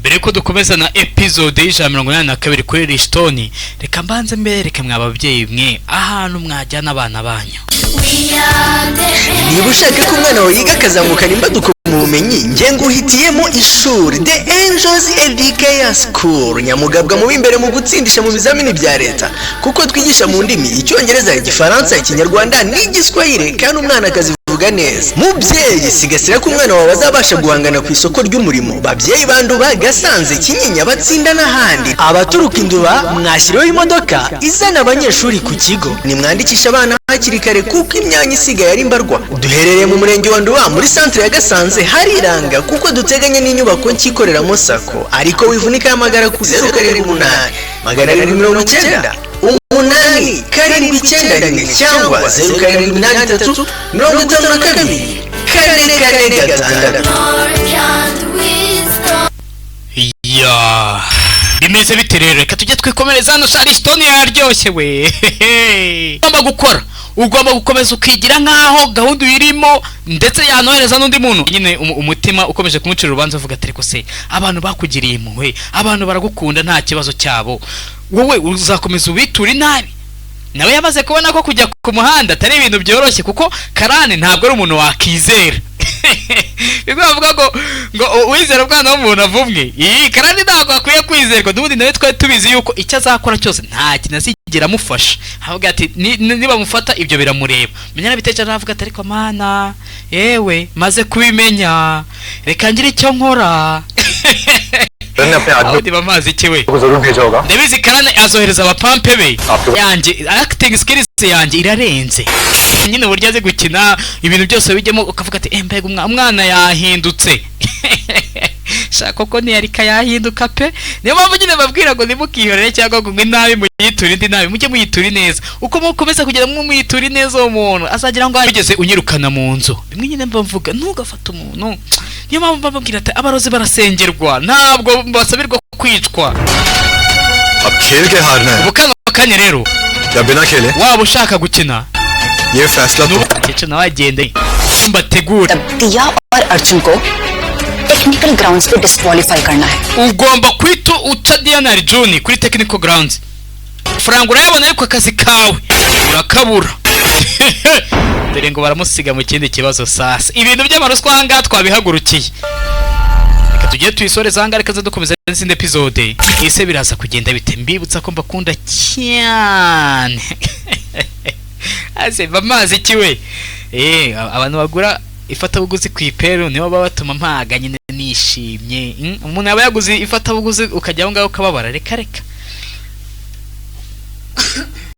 mbere ko dukomeza na episode y'182 kuri Rishton, reka mbanze mbereke mwababyeyi mwe ahantu mwajyana abana banyu. Niba ushaka ko umwana wawe yiga akazamukana imbaduko mu bumenyi, nge nguhitiyemo ishuri The Angels Education School Nyamugabwa mu b'imbere mu gutsindisha mu bizamini bya leta, kuko twigisha mu ndimi Icyongereza, Igifaransa, Ikinyarwanda n'Igiswahili kandi umwana akazivuga neza. Mubyeyi, sigasira ko umwana wawe azabasha guhangana ku isoko ry'umurimo. Babyeyi banduba Gasanze, Kinyinya, Batsinda n'ahandi. Abaturuka Induba mwashyiriweho imodoka izana abanyeshuri ku kigo. Nimwandikisha abana hakiri kare kuko imyanya isigaye ari mbarwa. Duherereye mu murenge wa Nduba muri centre ya Gasanze, hariranga kuko duteganye n'inyubako nkikoreramo sako. Ariko wivunika y'amagara ku 078 890 umunani karindwi icyenda rimwe cyangwa 0783 52 kane gatandatu. Ya bimeze bite rero, reka tujye twikomereza hano. Rishton yaryoshye we. Ugomba gukomeza ukigira nkaho gahunda uyirimo, ndetse yanohereza n'undi muntu nyine umutima ukomeje kumucira urubanza uvuga ati reko se abantu bakugiriye impuhwe, abantu baragukunda nta kibazo cyabo, wowe uzakomeza ubitura inabi. Nawe yamaze kubona ko kujya ku muhanda atari ibintu byoroshye, kuko Karane ntabwo ari umuntu wakizera. Bivuga ngo uwizera bwana w'umuntu avumwe. Karane ntabwo akwiye kwizerwa. N'ubundi nawe twari tubizi yuko icyo azakora cyose nta kintu azigera amufasha. Avuga ati niba mufata ibyo biramureba. Menyana bitekerezo navuga ati ariko mana yewe maze kubimenya, reka ngire icyo nkora. Abandi bamazi iki we, ndabizi Karane azohereza abapampe be. Yanjye acting skills yanjye irarenze nyine, burya azi gukina ibintu byose bijyemo ukavuga ati mbega umwana yahindutse. Shaka ko ntiyarika yahinduka pe. Niyo mpamvu nyine babwira ngo nimukihorere cyangwa ngo ngwe nabi muyitura indi nabi, mujye muyituri neza. Uko mukomeza kugira ngo muyituri neza uwo muntu azagira ngo ageze unyirukana mu nzu. Bimwe nyine mbavuga ntugafata umuntu. Niyo mpamvu babwira ati abarozi barasengerwa, ntabwo basabirwa kwicwa. Abkelke harna ubukano kanya rero ya bina kele waba ushaka gukina ye fasla to icyo nawe agende mbategura दिया और अर्जुन को technical grounds पे डिस्क्वालीफाई करना है. ugomba kwita uca Diana Arjun kuri technical grounds. Frank urayabona yuko akazi kawe urakabura. Dore ngo baramusiga mu kindi kibazo sasa. Ibintu by'amaruswa hanga twabihagurukiye. Reka tujye tuyisoreza hanga, reka dukomeza n'izindi episode. Ise biraza kugenda bite, mbibutsa ko mbakunda cyane. Ase bamazi kiwe. Abantu bagura ifatabuguzi ku ipero nibo baba batuma mpaga nyine nishimye. Umuntu aba yaguze ifatabuguzi ukajya aho ngaho ukababara, reka